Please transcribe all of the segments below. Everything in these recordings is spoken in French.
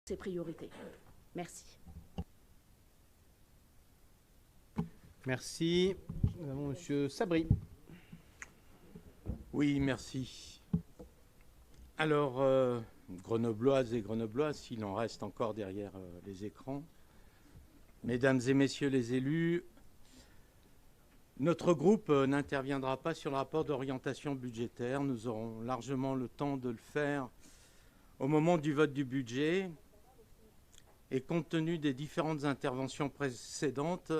ces priorités. Merci. Merci. Nous avons M. Sabri. Oui, merci. Alors, grenobloises et grenoblois, s'il en reste encore derrière les écrans, mesdames et messieurs les élus, notre groupe n'interviendra pas sur le rapport d'orientation budgétaire. Nous aurons largement le temps de le faire au moment du vote du budget. Et compte tenu des différentes interventions précédentes,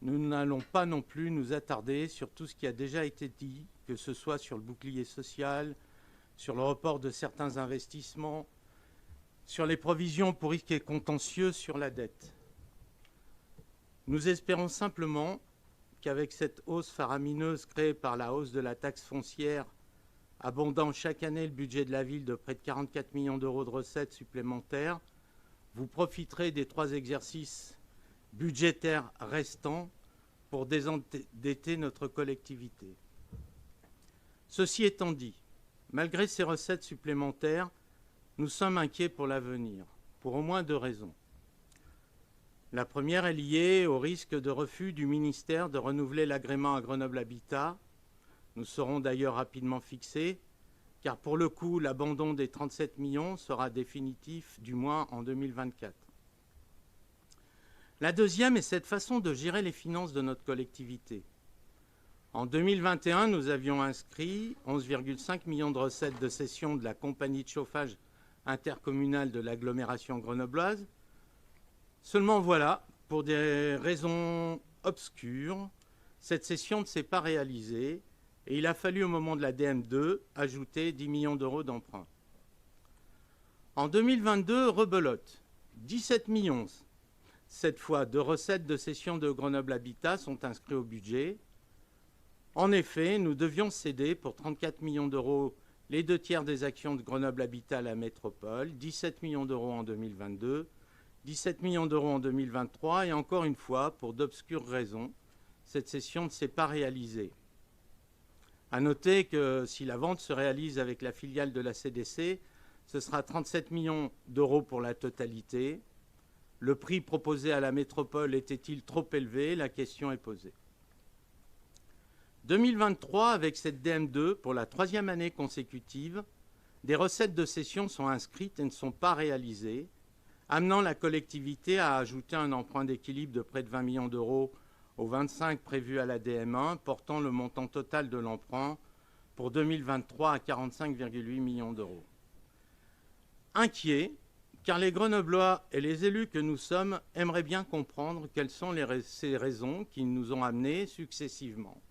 nous n'allons pas non plus nous attarder sur tout ce qui a déjà été dit, que ce soit sur le bouclier social, sur le report de certains investissements, sur les provisions pour risques et contentieux, sur la dette. Nous espérons simplement qu'avec cette hausse faramineuse créée par la hausse de la taxe foncière, abondant chaque année le budget de la ville de près de 44 millions d'euros de recettes supplémentaires, vous profiterez des 3 exercices budgétaires restants pour désendetter notre collectivité. Ceci étant dit, malgré ces recettes supplémentaires, nous sommes inquiets pour l'avenir, pour au moins 2 raisons. La première est liée au risque de refus du ministère de renouveler l'agrément à Grenoble Habitat. Nous serons d'ailleurs rapidement fixés, car pour le coup, l'abandon des 37 millions sera définitif, du moins en 2024. La deuxième est cette façon de gérer les finances de notre collectivité. En 2021, nous avions inscrit 11,5 millions de recettes de cession de la compagnie de chauffage intercommunale de l'agglomération grenobloise. Seulement voilà, pour des raisons obscures, cette cession ne s'est pas réalisée et il a fallu au moment de la DM2 ajouter 10 millions d'euros d'emprunt. En 2022, rebelote, 17 millions, cette fois, de recettes de cession de Grenoble Habitat sont inscrits au budget. En effet, nous devions céder pour 34 millions d'euros les 2 tiers des actions de Grenoble Habitat à la métropole, 17 millions d'euros en 2022, 17 millions d'euros en 2023 et encore une fois, pour d'obscures raisons, cette cession ne s'est pas réalisée. À noter que si la vente se réalise avec la filiale de la CDC, ce sera 37 millions d'euros pour la totalité. Le prix proposé à la métropole était-il trop élevé? La question est posée. 2023, avec cette DM2, pour la 3e année consécutive, des recettes de cession sont inscrites et ne sont pas réalisées, amenant la collectivité à ajouter un emprunt d'équilibre de près de 20 millions d'euros aux 25 prévus à la DM1, portant le montant total de l'emprunt pour 2023 à 45,8 millions d'euros. Inquiets, car les Grenoblois et les élus que nous sommes aimeraient bien comprendre quelles sont ces raisons qui nous ont amenés successivement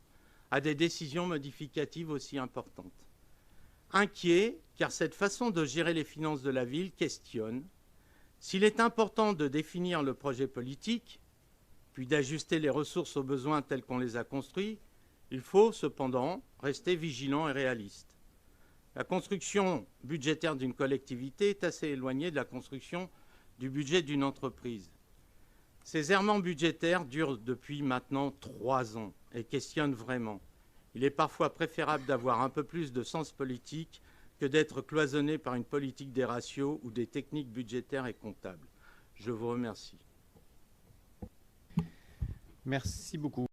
à des décisions modificatives aussi importantes. Inquiets, car cette façon de gérer les finances de la ville questionne s'il est important de définir le projet politique, puis d'ajuster les ressources aux besoins tels qu'on les a construits, il faut cependant rester vigilant et réaliste. La construction budgétaire d'une collectivité est assez éloignée de la construction du budget d'une entreprise. Ces errements budgétaires durent depuis maintenant 3 ans et questionnent vraiment. Il est parfois préférable d'avoir un peu plus de sens politique que d'être cloisonné par une politique des ratios ou des techniques budgétaires et comptables. Je vous remercie. Merci beaucoup.